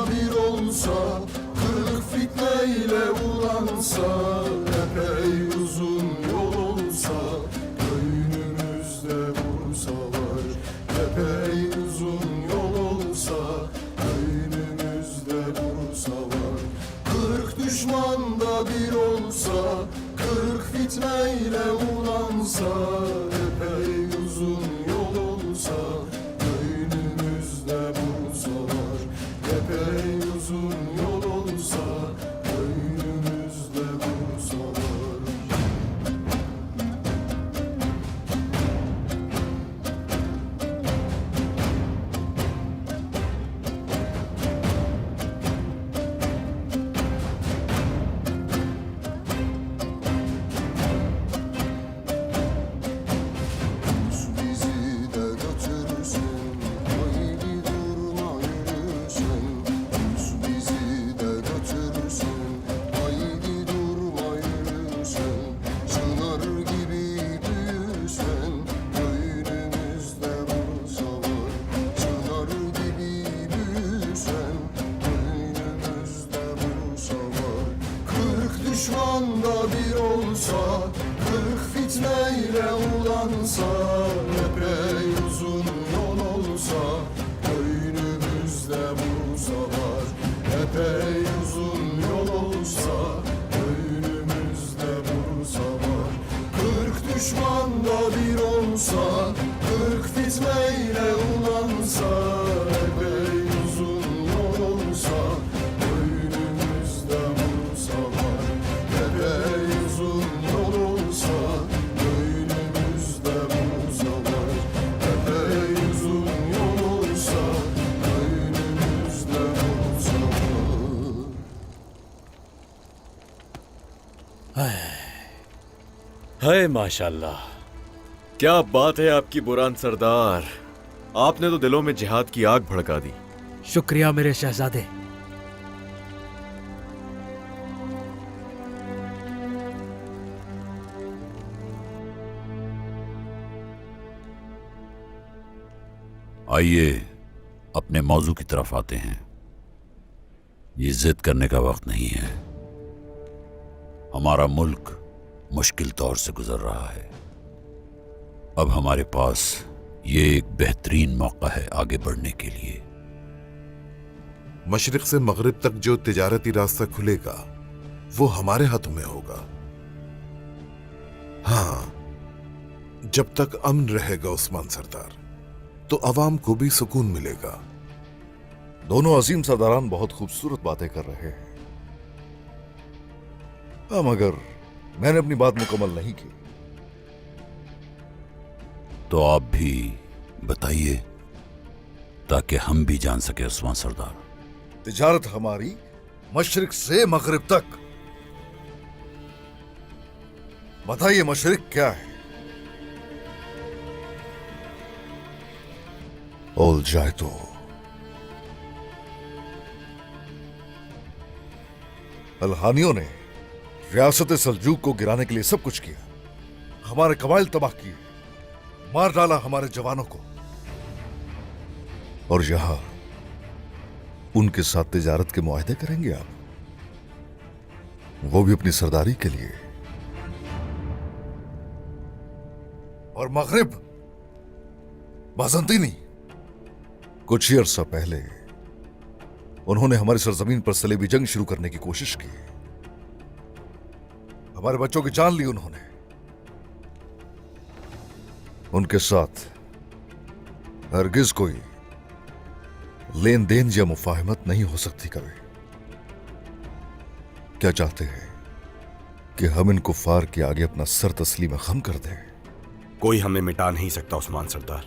bir olsa, kırk fitneyle ulansa, epey uzun yol olsa, göynümüzde vursalar. Epey uzun yol olsa, göynümüzde vursalar. Kırk düşman da bir olsa, kırk fitneyle ulansa, epey uzun yol olsa, göynümüzde vursalar. Epey uzun yol olsa, göynümüzde vursalar. Bizi de götürürsün, haydi durma yürürsün. Bizi de götürürsün, haydi durma yürürsün. Çınar gibi büyüsün, göynümüzde vursalar. Çınar gibi büyüsün, göynümüzde vursalar. Kırk düşman da bir olsa, kırk fitneyle ulansa, epey uzun yol olsa, göynümüzde vursalar. Epey uzun yol olsa, göynümüzde vursalar. Kırk düşman da bir olsa, kırk fitneyle ulansa, epey uzun yol olsa, göynümüzde vursalar. Epey uzun yol olsa, göynümüzde vursalar. Epey uzun yol olsa, göynümüzde vursalar. हाय माशाल्लाह। क्या बात है आपकी बुरान सरदार। आपने तो दिलों में जिहाद की आग भड़का दी। शुक्रिया मेरे शहजादे। आइए अपने मौजू की तरफ आते हैं। ये जिद करने का वक्त नहीं है। हमारा मुल्क मुश्किल दौर से गुजर रहा है। अब हमारे पास ये एक बेहतरीन मौका है आगे बढ़ने के लिए। मशरिक से मगरिब तक जो तिजारती रास्ता खुलेगा वो हमारे हाथों में होगा। हाँ, जब तक अमन रहेगा उस्मान सरदार, तो अवाम को भी सुकून मिलेगा। दोनों अजीम सरदारान बहुत खूबसूरत बातें कर रहे हैं। हाँ, मगर मैंने अपनी बात मुकम्मल नहीं की। तो आप भी बताइए ताकि हम भी जान सके उस्मान सरदार। तिजारत हमारी मशरिक से मगरिब तक। बताइए मशरिक क्या है? ओल जाए तो अलहानियों ने रियासत सल्जूक को गिराने के लिए सब कुछ किया। हमारे कबाइल तबाह किए, मार डाला हमारे जवानों को, और यहां उनके साथ तिजारत के मुआहदे करेंगे आप, वो भी अपनी सरदारी के लिए। और मगरिब बाज़ंतीनी, कुछ ही अरसा पहले उन्होंने हमारी सरजमीन पर सलेबी जंग शुरू करने की कोशिश की। हमारे बच्चों की जान ली उन्होंने। उनके साथ हरगिज कोई लेन देन या मुफाहमत नहीं हो सकती कभी। क्या चाहते हैं कि हम इन कुफार के आगे अपना सर तस्लीम खम कर दें? कोई हमें मिटा नहीं सकता उस्मान सरदार,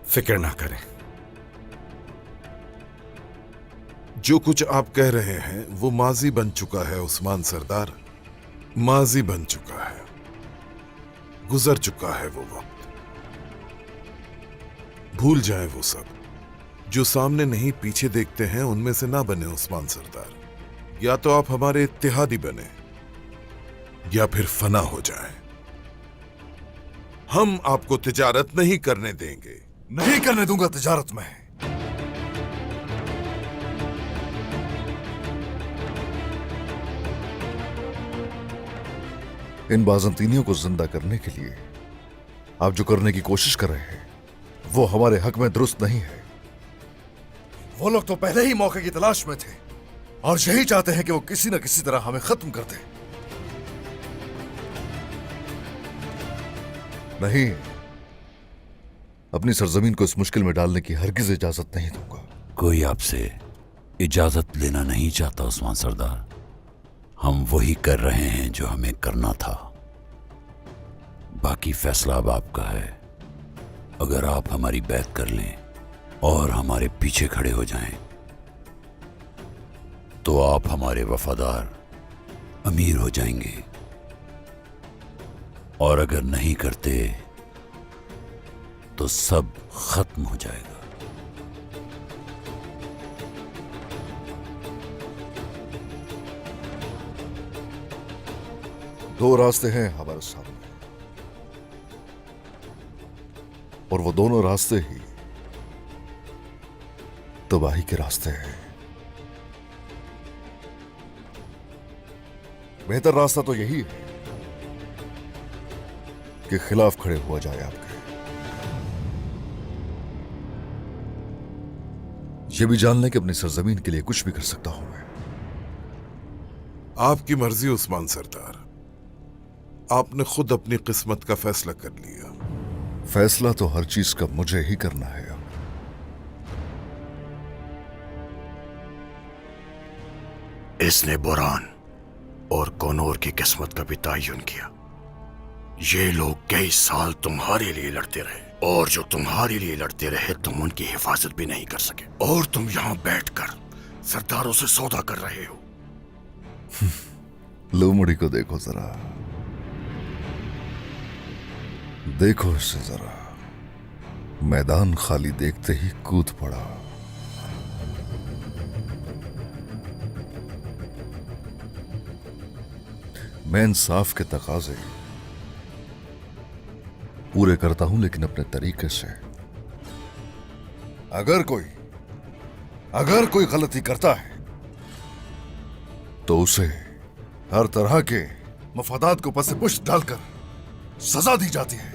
फिक्र ना करें। जो कुछ आप कह रहे हैं वो माजी बन चुका है उस्मान सरदार, माजी बन चुका है, गुजर चुका है वो वक्त। भूल जाएं वो सब। जो सामने नहीं पीछे देखते हैं उनमें से ना बने उस्मान सरदार। या तो आप हमारे इत्तेहादी बने या फिर फना हो जाएं। हम आपको तिजारत नहीं करने देंगे। नहीं करने दूंगा तिजारत में। इन बाज़ंतीनियों को जिंदा करने के लिए आप जो करने की कोशिश कर रहे हैं वो हमारे हक में दुरुस्त नहीं है। वो लोग तो पहले ही मौके की तलाश में थे और यही चाहते हैं कि वो किसी न किसी तरह हमें खत्म कर दें। नहीं, अपनी सरजमीन को इस मुश्किल में डालने की हरगिज इजाजत नहीं दूंगा। कोई आपसे इजाजत लेना नहीं चाहता उस्मान सरदार। हम वही कर रहे हैं जो हमें करना था। बाकी फैसला अब आपका है। अगर आप हमारी बैत कर लें और हमारे पीछे खड़े हो जाएं, तो आप हमारे वफादार अमीर हो जाएंगे, और अगर नहीं करते तो सब खत्म हो जाएगा। दो रास्ते हैं हमारे सामने और वो दोनों रास्ते ही तबाही के रास्ते हैं। बेहतर रास्ता तो यही है कि खिलाफ खड़े हुआ जाए आपके। ये भी जान लें कि अपनी सरजमीन के लिए कुछ भी कर सकता हूं मैं। आपकी मर्जी उस्मान सरदार। आपने खुद अपनी किस्मत का फैसला कर लिया। फैसला तो हर चीज का मुझे ही करना है। इसने बुरान और कौनूर की किस्मत का भी तयन किया। ये लोग कई साल तुम्हारे लिए लड़ते रहे, और जो तुम्हारे लिए लड़ते रहे तुम उनकी हिफाजत भी नहीं कर सके, और तुम यहां बैठकर सरदारों से सौदा कर रहे हो। लोमड़ी को देखो जरा, देखो इसे जरा। मैदान खाली देखते ही कूद पड़ा। मैं इंसाफ के तकाजे पूरे करता हूं, लेकिन अपने तरीके से। अगर कोई गलती करता है तो उसे हर तरह के मफादात को पसे पुष्ट डालकर सजा दी जाती है।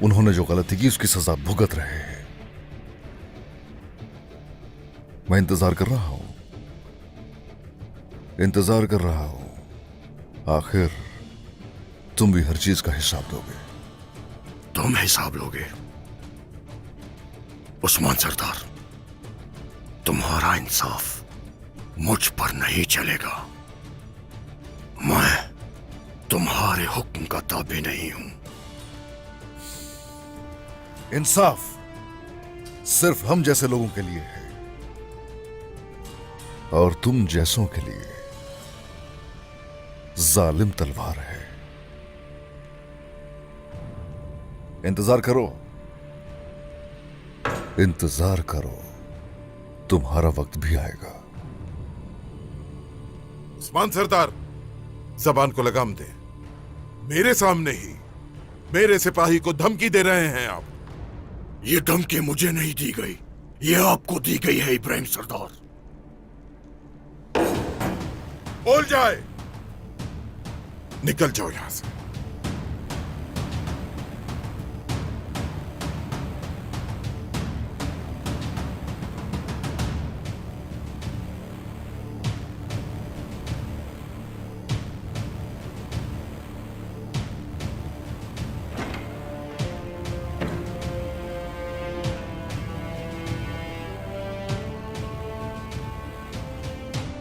उन्होंने जो गलती की उसकी सजा भुगत रहे हैं। मैं इंतजार कर रहा हूं, आखिर तुम भी हर चीज का हिसाब दोगे। तुम हिसाब लोगे उस्मान सरदार। तुम्हारा इंसाफ मुझ पर नहीं चलेगा। मैं तुम्हारे हुक्म का ताबे नहीं हूं। इंसाफ सिर्फ हम जैसे लोगों के लिए है और तुम जैसों के लिए जालिम तलवार है। इंतजार करो, तुम्हारा वक्त भी आएगा। उस्मान सरदार, जबान को लगाम दे। मेरे सामने ही मेरे सिपाही को धमकी दे रहे हैं आप। ये धमकी मुझे नहीं दी गई, ये आपको दी गई है इब्राहिम सरदार। बोल जाए, निकल जाओ यहां से।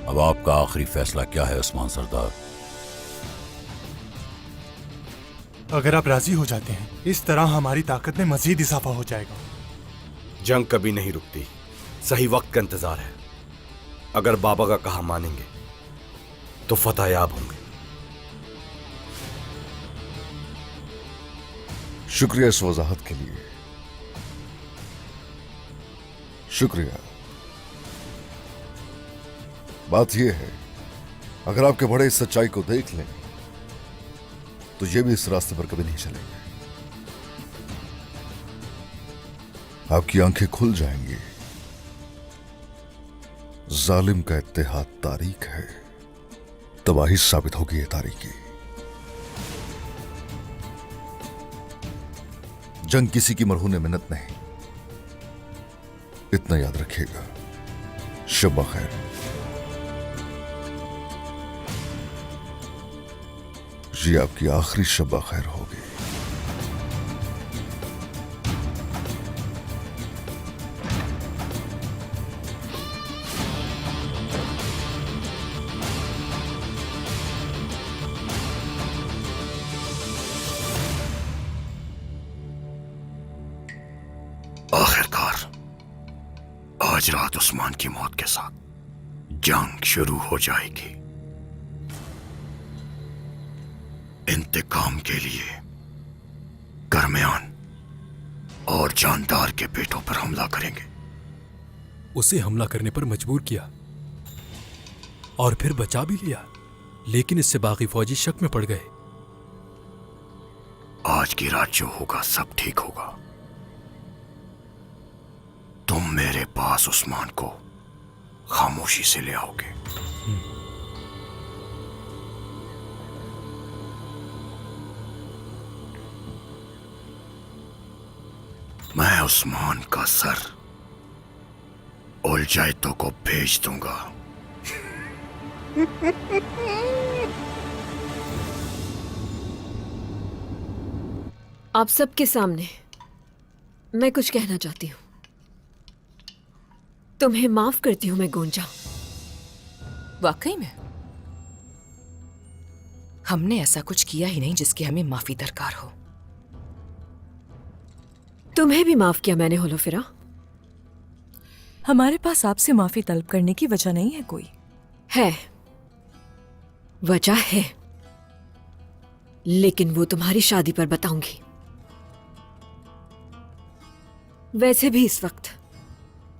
अब आपका आखिरी फैसला क्या है उस्मान सरदार? अगर आप राजी हो जाते हैं, इस तरह हमारी ताकत में मजीद इजाफा हो जाएगा। जंग कभी नहीं रुकती, सही वक्त का इंतजार है। अगर बाबा का कहा मानेंगे तो फतह याब होंगे। शुक्रिया इस वजाहत के लिए। शुक्रिया। बात यह है, अगर आपके बड़े इस सच्चाई को देख लें तो ये भी इस रास्ते पर कभी नहीं चलेंगे। आपकी आंखें खुल जाएंगी जालिम का इत्तेहाद तारीख है, तबाही साबित होगी ये तारीकी। जंग किसी की मरहून मिन्नत नहीं, इतना याद रखिएगा। शब्बा खैर। ये आपकी आखिरी शब्बा खैर होगी। आखिरकार आज रात उस्मान की मौत के साथ जंग शुरू हो जाएगी। इंतकाम के लिए करमयान और जानदार के पेटों पर हमला करेंगे। उसे हमला करने पर मजबूर किया और फिर बचा भी लिया, लेकिन इससे बाकी फौजी शक में पड़ गए। आज की रात जो होगा सब ठीक होगा। तुम मेरे पास उस्मान को खामोशी से ले आओगे। मैं उस्मान का सर उलझाइतों को भेज दूंगा। आप सबके सामने मैं कुछ कहना चाहती हूं। तुम्हें माफ करती हूं मैं गोंजा। वाकई में हमने ऐसा कुछ किया ही नहीं जिसकी हमें माफी दरकार हो। तुम्हें भी माफ किया मैंने होलोफिरा। हमारे पास आपसे माफी तलब करने की वजह नहीं है कोई। है, वजह है, लेकिन वो तुम्हारी शादी पर बताऊंगी। वैसे भी इस वक्त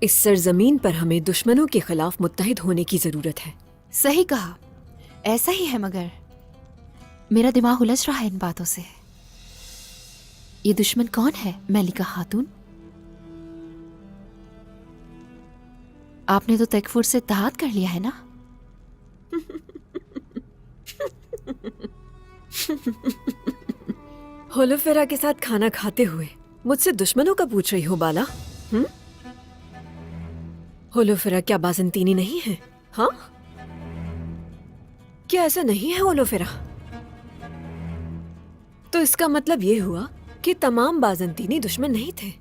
इस सरजमीन पर हमें दुश्मनों के खिलाफ मुत्तहिद होने की जरूरत है। सही कहा, ऐसा ही है, मगर मेरा दिमाग उलझ रहा है इन बातों से। ये दुश्मन कौन है मलिका खातून? आपने तो तकफुर से इत्तेहाद कर लिया है ना? होलोफेरा के साथ खाना खाते हुए मुझसे दुश्मनों का पूछ रही हो बाला? होलोफेरा क्या बाज़ंतीनी नहीं है? हाँ, क्या ऐसा नहीं है होलोफेरा? तो इसका मतलब ये हुआ कि तमाम बाज़ंतीनी दुश्मन नहीं थे।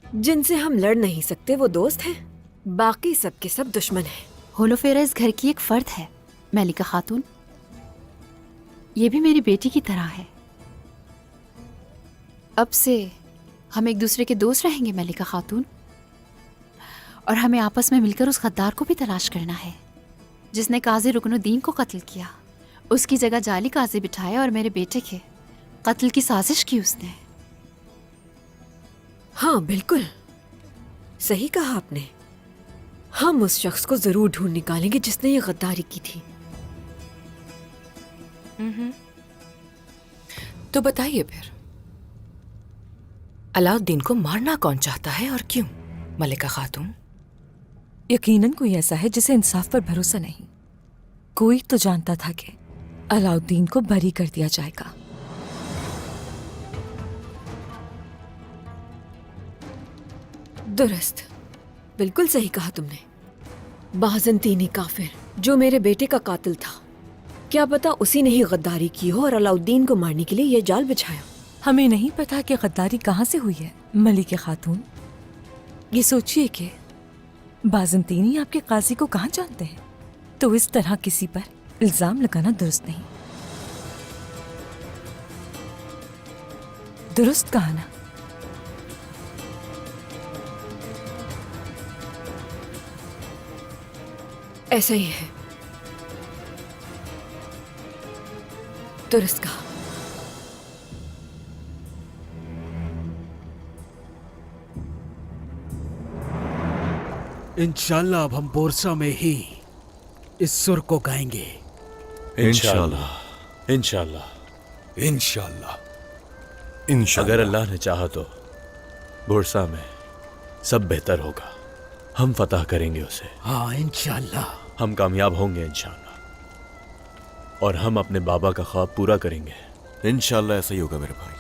जिनसे हम लड़ नहीं सकते वो दोस्त हैं, बाकी सब के सब दुश्मन हैं। होलोफेरा इस घर की एक फर्द है मलिका खातून। ये भी मेरी बेटी की तरह है। अब से हम एक दूसरे के दोस्त रहेंगे मलिका खातून, और हमें आपस में मिलकर उस गद्दार को भी तलाश करना है जिसने काजी रुकनुद्दीन को कत्ल किया। उसकी जगह जाली काजी बिठाया और मेरे बेटे के कत्ल की साजिश की उसने। हाँ, बिल्कुल सही कहा आपने। हम उस शख्स को जरूर ढूंढ निकालेंगे जिसने ये गद्दारी की थी। तो बताइए फिर, अलाउद्दीन को मारना कौन चाहता है और क्यों मलिका खातून? यकीनन कोई ऐसा है जिसे इंसाफ पर भरोसा नहीं। कोई तो जानता था कि अलाउद्दीन को बरी कर दिया जाएगा। दुरुस्त, बिल्कुल सही कहा तुमने। बाज़ंतीनी काफिर जो मेरे बेटे का कातिल था, क्या पता उसी ने ही गद्दारी की हो और अलाउद्दीन को मारने के लिए यह जाल बिछाया। हमें नहीं पता कि गद्दारी कहाँ से हुई है मलिका खातून। ये सोचिए कि बाज़ंतीनी आपके काजी को कहाँ जानते हैं, तो इस तरह किसी पर इल्जाम लगाना दुरुस्त नहीं। दुरुस्त कहा ना? ऐसा ही है, दुरुस्त कहा। इंशाल्लाह अब हम बोरसा में ही इस सुर को गाएंगे। इंशाल्लाह, इंशाल्लाह, इंशाल्लाह। अगर अल्लाह ने चाहा तो बुरसा में सब बेहतर होगा। हम फतह करेंगे उसे। हाँ इंशाल्लाह। हम कामयाब होंगे इंशाल्लाह। और हम अपने बाबा का ख्वाब पूरा करेंगे इंशाल्लाह। ऐसा ही होगा मेरे भाई।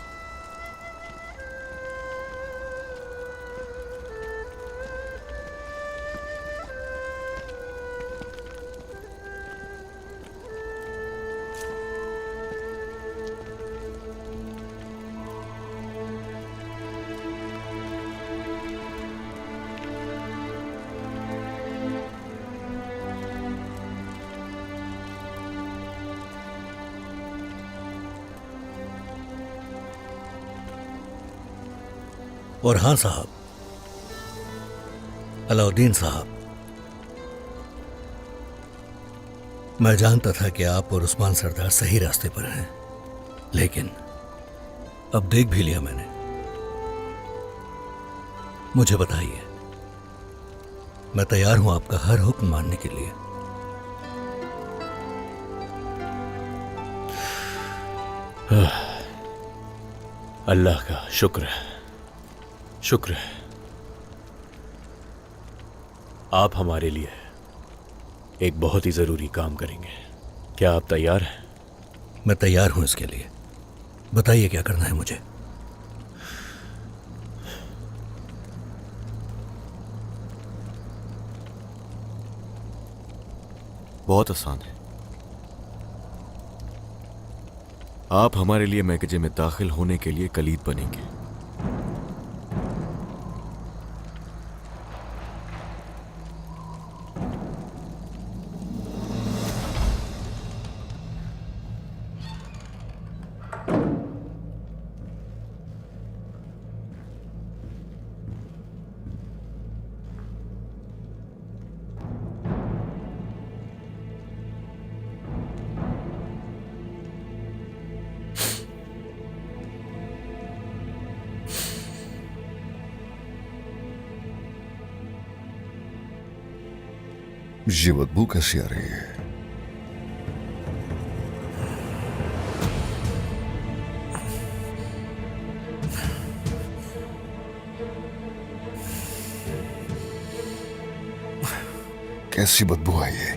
और हाँ साहब, अलाउद्दीन साहब, मैं जानता था कि आप और उस्मान सरदार सही रास्ते पर हैं, लेकिन अब देख भी लिया मैंने। मुझे बताइए, मैं तैयार हूं आपका हर हुक्म मानने के लिए। अल्लाह का शुक्र है, शुक्र है। आप हमारे लिए एक बहुत ही जरूरी काम करेंगे। क्या आप तैयार हैं? मैं तैयार हूं इसके लिए। बताइए क्या करना है मुझे। बहुत आसान है। आप हमारे लिए मैकेजे में दाखिल होने के लिए कलीद बनेंगे। ये बदबू कैसी आ रही है? कैसी बदबू आई है?